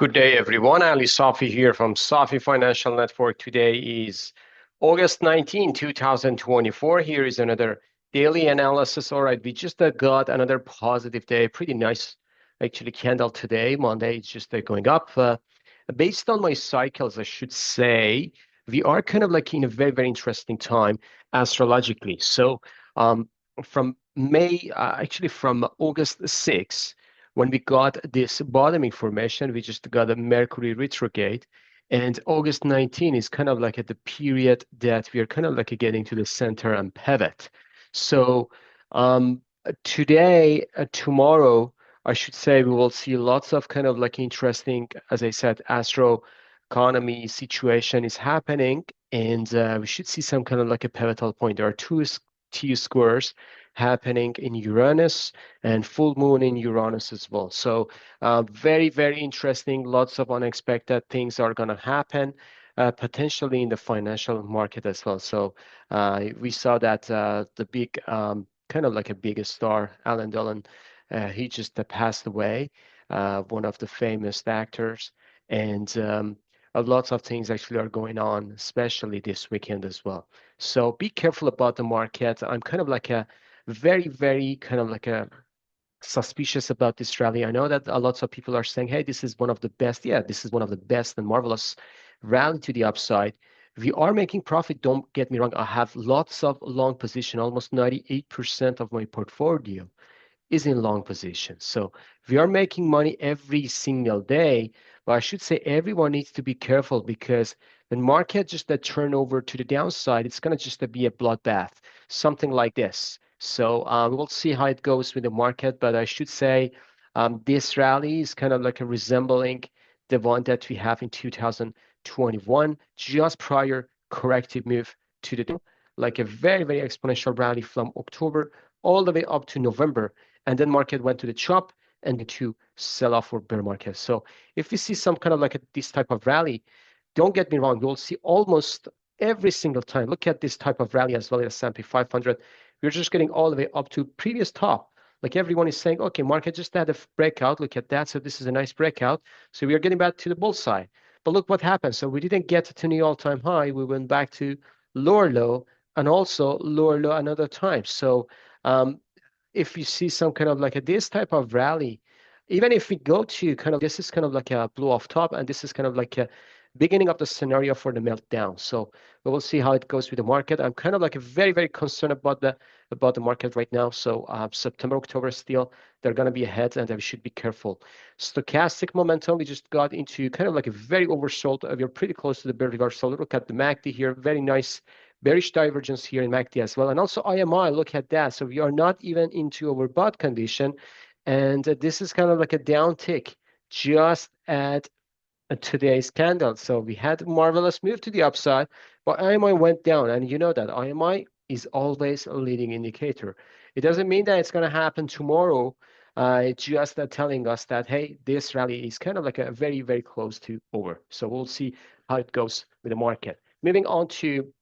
Good day, everyone. Ali Safi here from Safi Financial Network. Today is August 19, 2024. Here is another daily analysis. All right, we just got another positive day. Pretty nice, actually, candle today. Monday, it's just going up. Based on my cycles, I should say, we are kind of like in a very, very interesting time astrologically. So, from actually from August 6th, when we got this bottoming formation, we just got a Mercury retrograde. And August 19 is kind of like at the period that we are kind of like getting to the center and pivot. So today, tomorrow, I should say we will see lots of kind of like interesting, as I said, astro economy situation is happening. And we should see some kind of like a pivotal point. There are two T-squares happening in Uranus and full moon in Uranus as well. So very, very interesting. Lots of unexpected things are going to happen, potentially in the financial market as well. So we saw that the big, kind of like a big star, Alan Dolan, he just passed away, one of the famous actors. And lots of things actually are going on, especially this weekend as well. So be careful about the market. I'm kind of like a very, very kind of like a suspicious about this rally. I know that a lot of people are saying, hey, this is one of the best. Yeah, this is one of the best and marvelous rally to the upside. We are making profit. Don't get me wrong. I have lots of long position. Almost 98% of my portfolio is in long position. So we are making money every single day. But I should say everyone needs to be careful because when market just that turn over to the downside, it's going to just be a bloodbath, something like this. So we'll see how it goes with the market. But I should say this rally is kind of like a resembling the one that we have in 2021, just prior corrective move to the like a very, very exponential rally from October all the way up to November, and then market went to the chop and to sell off for bear market. So if we see some kind of like this type of rally, don't get me wrong, you'll see almost every single time. Look at this type of rally as well as S&P 500. We're just getting all the way up to previous top. Like everyone is saying, okay, market just had a breakout. Look at that. So this is a nice breakout. So we are getting back to the bull side. But look what happened. So we didn't get to the all-time high. We went back to lower low and also lower low another time. So if you see some kind of like this type of rally, even if we go to kind of, this is kind of like a blow off top, and this is kind of like a beginning of the scenario for the meltdown. So we will see how it goes with the market. I'm kind of like very, very concerned about the market right now. So September, October still, they're going to be ahead, and we should be careful. Stochastic momentum, we just got into kind of like a very oversold. We're pretty close to the bear reversal. Look at the MACD here, very nice bearish divergence here in MACD as well. And also IMI, look at that. So we are not even into overbought condition. And this is kind of like a down tick just at today's candle. So we had a marvelous move to the upside, but IMI went down. And you know that IMI is always a leading indicator. It doesn't mean that it's going to happen tomorrow. It's just telling us that, hey, this rally is kind of like a very, very close to over. So we'll see how it goes with the market. Moving on to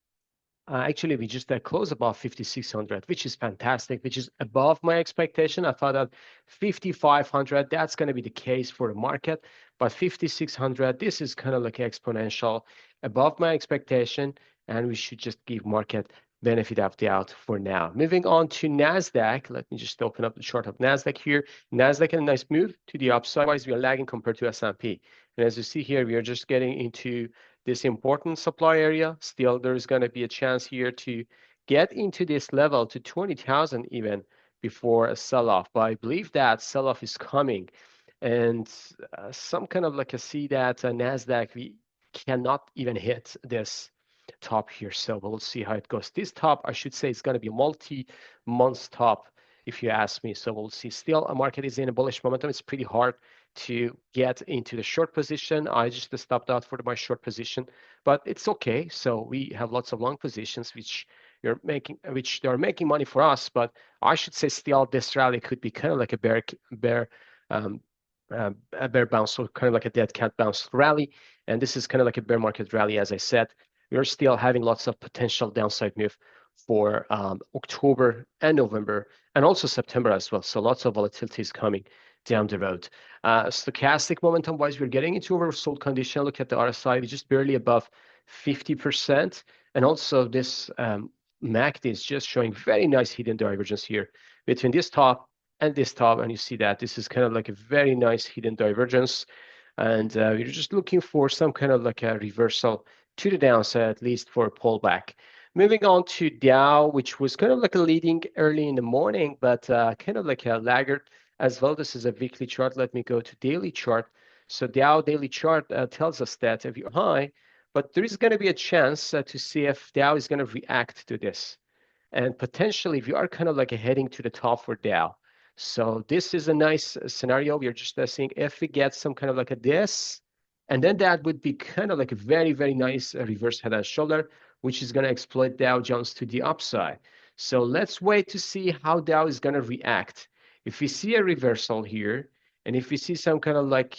actually, we just closed above 5,600, which is fantastic, which is above my expectation. I thought that 5,500, that's going to be the case for the market. But 5,600, this is kind of like exponential, above my expectation. And we should just give market benefit of the doubt for now. Moving on to Nasdaq. Let me just open up the chart of Nasdaq here. Nasdaq had a nice move to the upside. Otherwise, we are lagging compared to S&P. And as you see here, we are just getting into this important supply area. Still, there's going to be a chance here to get into this level to 20,000 even before a sell-off. But I believe that sell-off is coming. And some kind of like a see that Nasdaq, we cannot even hit this top here. So we'll see how it goes. This top, I should say, is going to be a multi-month top, if you ask me. So we'll see. Still, a market is in a bullish momentum. It's pretty hard to get into the short position. I just stopped out for my short position, but it's okay. So we have lots of long positions, which they're making money for us. But I should say, still, this rally could be kind of like a bear bounce, so kind of like a dead cat bounce rally. And this is kind of like a bear market rally, as I said. We're still having lots of potential downside move for October and November, and also September as well. So lots of volatility is coming down the road. Stochastic momentum wise, we're getting into oversold condition. Look at the RSI, we're just barely above 50%. And also this MACD is just showing very nice hidden divergence here between this top and this top. And you see that this is kind of like a very nice hidden divergence. And we're just looking for some kind of like a reversal to the downside, at least for a pullback. Moving on to Dow, which was kind of like a leading early in the morning, but kind of like a laggard as well. This is a weekly chart. Let me go to daily chart. So Dow daily chart tells us that if you're high, but there is going to be a chance to see if Dow is going to react to this. And potentially we are kind of like heading to the top for Dow. So this is a nice scenario. We are just seeing if we get some kind of like a this, and then that would be kind of like a very, very nice reverse head and shoulder, which is going to exploit Dow Jones to the upside. So let's wait to see how Dow is going to react. If we see a reversal here, and if we see some kind of like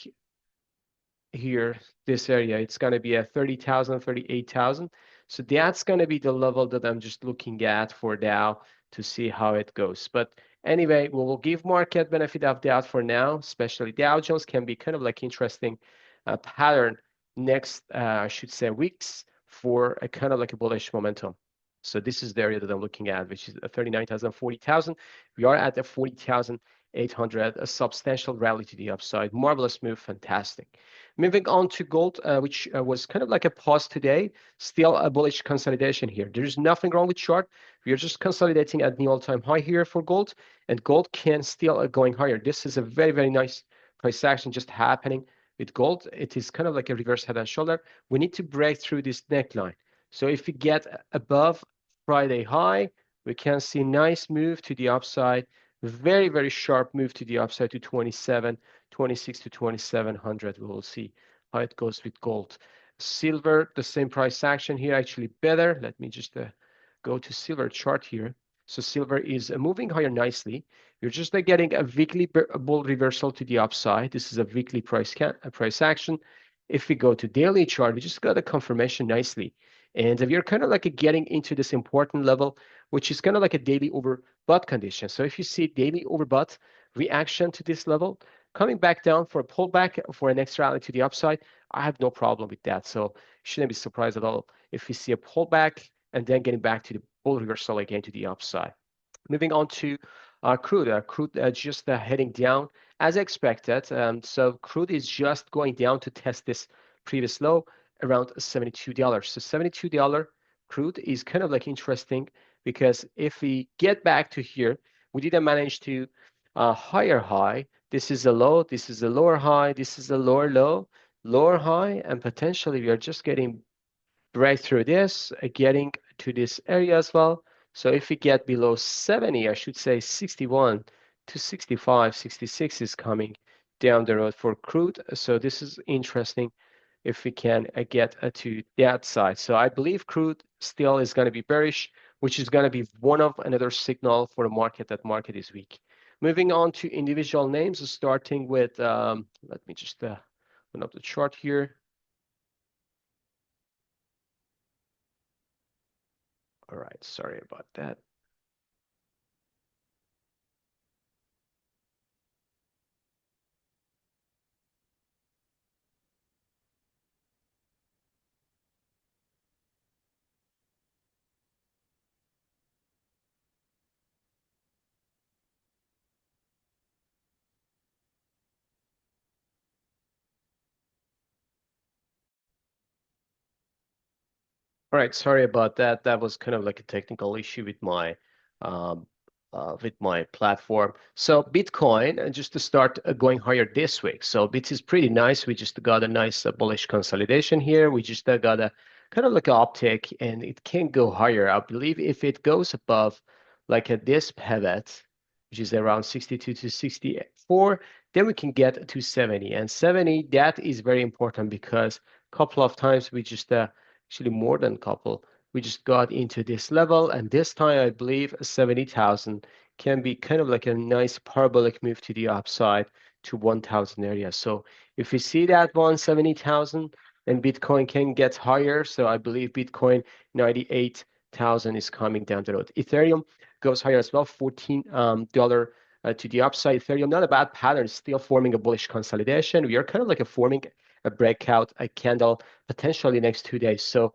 here, this area, it's going to be at 30,000, 38,000. So that's going to be the level that I'm just looking at for Dow to see how it goes. But anyway, we will give market benefit of doubt for now, especially Dow Jones can be kind of like interesting pattern next, I should say, weeks for a kind of like a bullish momentum. So this is the area that I'm looking at, which is 39,000, 40,000. We are at the 40,800, a substantial rally to the upside. Marvelous move, fantastic. Moving on to gold, which was kind of like a pause today, still a bullish consolidation here. There's nothing wrong with chart. We are just consolidating at the all-time high here for gold, and gold can still going higher. This is a very, very nice price action just happening with gold. It is kind of like a reverse head and shoulder. We need to break through this neckline. So if we get above Friday high, we can see nice move to the upside, very, very sharp move to the upside to 27, 26 to 2700. We will see how it goes with gold. Silver, the same price action here, actually better. Let me just go to silver chart here. So silver is moving higher nicely. You're just getting a weekly bull reversal to the upside. This is a weekly price action. If we go to daily chart, we just got a confirmation nicely. And we are kind of like getting into this important level, which is kind of like a daily overbought condition. So if you see daily overbought reaction to this level, coming back down for a pullback for an next rally to the upside, I have no problem with that. So shouldn't be surprised at all if we see a pullback and then getting back to the bull reversal again to the upside. Moving on to crude. Crude just heading down as expected. So crude is just going down to test this previous low around $72. So $72 crude is kind of like interesting because if we get back to here, we didn't manage to higher high. This is a low, this is a lower high, this is a lower low, lower high, and potentially we are just getting break through this, getting to this area as well. So if we get below 70, I should say 61 to 65, 66 is coming down the road for crude. So this is interesting if we can get to that side. So I believe crude still is going to be bearish, which is going to be one of another signal for the market that market is weak. Moving on to individual names, starting with, let me just open up the chart here. All right, sorry about that. All right, sorry about that. That was kind of like a technical issue um, with my platform. So Bitcoin, just to start going higher this week. So Bit is pretty nice. We just got a nice bullish consolidation here. We just got a kind of like an uptick, and it can go higher. I believe if it goes above like this pivot, which is around 62 to 64, then we can get to 70. And 70, that is very important because a couple of times we just actually more than a couple. We just got into this level, and this time I believe 70,000 can be kind of like a nice parabolic move to the upside to 1,000 area. So if we see that 170,000, then Bitcoin can get higher. So I believe Bitcoin 98,000 is coming down the road. Ethereum goes higher as well, $14 to the upside. Ethereum, not a bad pattern, still forming a bullish consolidation. We are kind of like forming a breakout, a candle, potentially next 2 days. So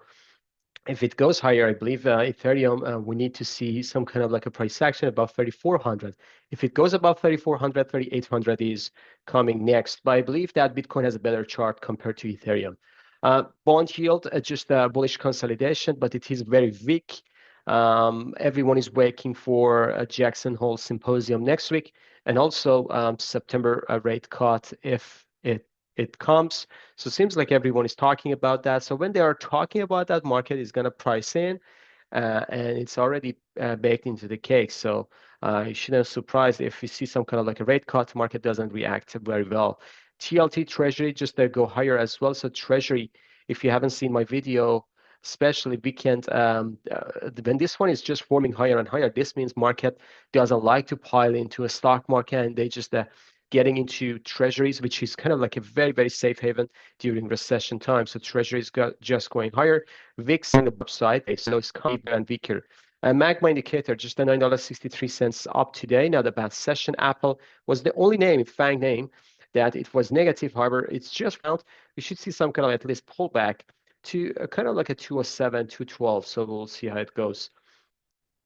if it goes higher, I believe Ethereum, we need to see some kind of like a price action above 3,400. If it goes above 3,400, 3,800 is coming next. But I believe that Bitcoin has a better chart compared to Ethereum. Bond yield, just a bullish consolidation, but it is very weak. Everyone is waiting for a Jackson Hole symposium next week, and also September rate cut if it comes. So it seems like everyone is talking about that. So when they are talking about that, market is going to price in, and it's already baked into the cake. So you shouldn't be surprised if we see some kind of like a rate cut, market doesn't react very well. TLT Treasury just go higher as well. So Treasury, if you haven't seen my video, especially weekend, when this one is just forming higher and higher, this means market doesn't like to pile into a stock market, and they just getting into treasuries, which is kind of like a very, very safe haven during recession time. So treasuries got just going higher. VIX in the upside, so it's coming and weaker. Magma indicator, just a $9.63 up today. Not a bad session. Apple was the only name, FANG name, that it was negative. However, it's just found we should see some kind of at least pullback to kind of like a 207, 212. So we'll see how it goes.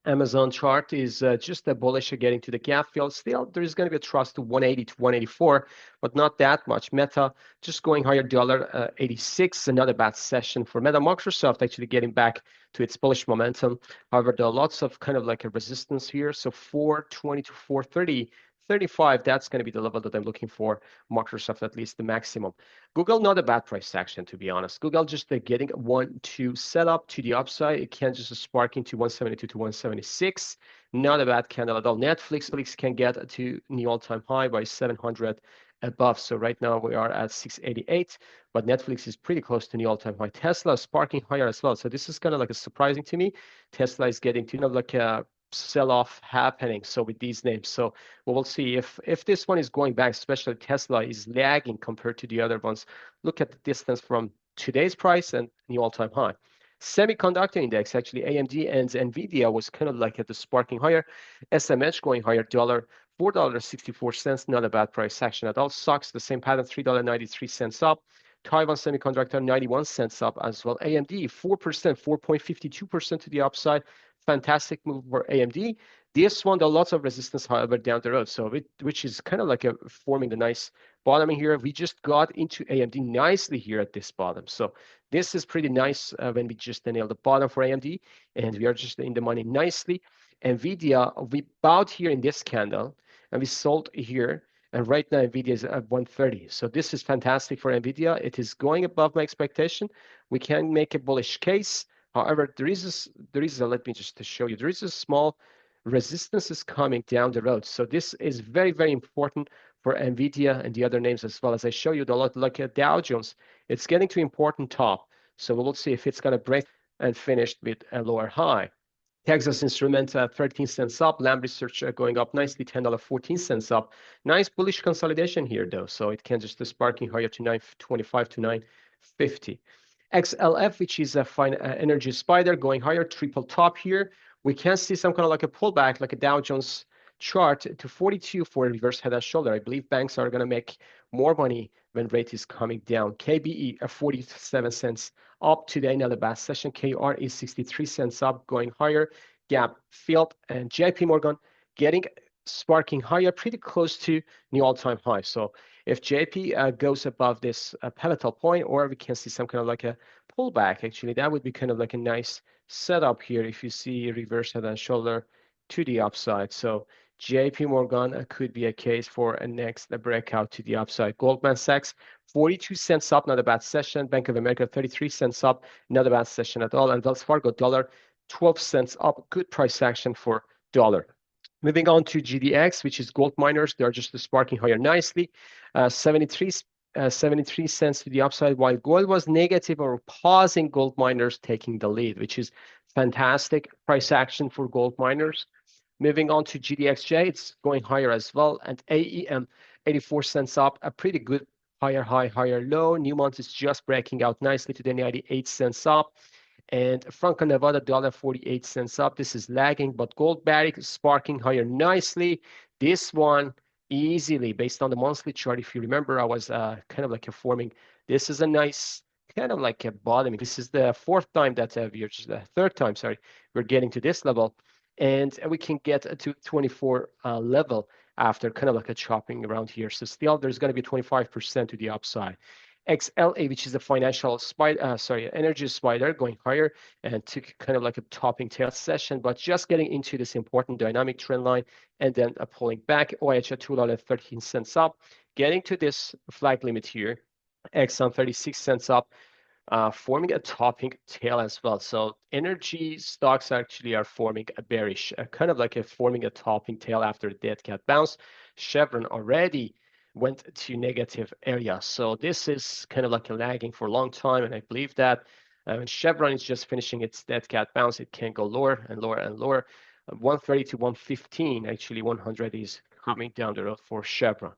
Amazon chart is just a bullish getting to the gap fill. Still, there is going to be a trust to 180 to 184, but not that much. Meta just going higher, $86. Another bad session for Meta. Microsoft actually getting back to its bullish momentum. However, there are lots of kind of like a resistance here. So 420 to 430. 35, that's going to be the level that I'm looking for. Microsoft, at least the maximum. Google, not a bad price action, to be honest. Google just getting 1-2 setup to the upside. It can just spark into 172 to 176. Not a bad candle at all. Netflix can get to new all-time high by 700 above. So right now we are at 688, but Netflix is pretty close to new all-time high. Tesla is sparking higher as well. So this is kind of like a surprising to me. Tesla is getting to like a sell-off happening. So with these names, so we'll see if this one is going back, especially Tesla is lagging compared to the other ones. Look at the distance from today's price and new all-time high. Semiconductor index, actually AMD and Nvidia was kind of like at the sparking higher. SMH going higher, $4.64, not a bad price action at all. Stocks the same pattern, $3.93 up. Taiwan Semiconductor 91 cents up as well. AMD 4%, 4.52% to the upside. Fantastic move for AMD. This one, there are lots of resistance, however, down the road. So which is kind of like forming the nice bottoming here. We just got into AMD nicely here at this bottom. So this is pretty nice when we just nailed the bottom for AMD, and we are just in the money nicely. NVIDIA, we bought here in this candle, and we sold here. And right now, NVIDIA is at 130. So this is fantastic for NVIDIA. It is going above my expectation. We can make a bullish case. However, let me just to show you, there is a small resistance is coming down the road. So this is very, very important for NVIDIA and the other names as well. As I show you, the lot like Dow Jones, it's getting to important top. So we'll see if it's going to break and finish with a lower high. Texas Instruments 13 cents up. Lam Research going up nicely, $10.14 up. Nice bullish consolidation here though. So it can just sparking higher to 925 to 950. XLF, which is a fine energy spider going higher, triple top here. We can see some kind of like a pullback, like a Dow Jones chart to 42 for a reverse head and shoulder. I believe banks are going to make more money when rate is coming down. KBE 47 cents up today, another bad session. KR is 63 cents up, going higher. Gap filled, and JP Morgan getting sparking higher, pretty close to new all-time high. So if JP goes above this pivotal point, or we can see some kind of like a pullback, actually, that would be kind of like a nice setup here if you see reverse head and shoulder to the upside. So JP Morgan could be a case for a next breakout to the upside. Goldman Sachs, 42 cents up, not a bad session. Bank of America, 33 cents up, not a bad session at all. And Wells Fargo, dollar, 12 cents up, good price action for dollar. Moving on to GDX, which is gold miners. They're just sparking higher nicely. 73 cents to the upside, while gold was negative or pausing, gold miners taking the lead, which is fantastic price action for gold miners. Moving on to GDXJ, it's going higher as well. And AEM, 84 cents up, a pretty good higher high, higher low. Newmont is just breaking out nicely today, 98 cents up. And Franco-Nevada, $1.48 up. This is lagging, but gold barric is sparking higher nicely. This one easily, based on the monthly chart, if you remember, I was kind of like a forming. This is a nice kind of like a bottoming. This is the fourth time that we're just the third time, sorry, we're getting to this level, and we can get to 24 level after kind of like a chopping around here. So still, there's going to be 25% to the upside. XLA, which is the financial spider, energy spider going higher and took kind of like a topping tail session, but just getting into this important dynamic trend line and then pulling back. OIH at $2.13 up, getting to this flag limit here. Exxon 36 cents up, forming a topping tail as well. So energy stocks actually are forming a bearish, kind of like forming a topping tail after a dead cat bounce. Chevron already went to negative area. So this is kind of like a lagging for a long time. And I believe that when Chevron is just finishing its dead cat bounce, it can go lower and lower and lower. 130 to 115, actually 100 is coming down the road for Chevron.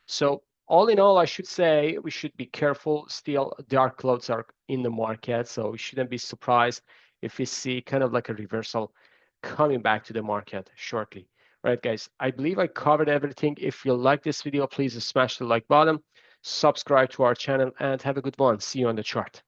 So all in all, I should say we should be careful. Still, dark clouds are in the market, so we shouldn't be surprised if we see kind of like a reversal coming back to the market shortly. All right, guys, I believe I covered everything. If you like this video, please smash the like button, subscribe to our channel, and have a good one. See you on the chart.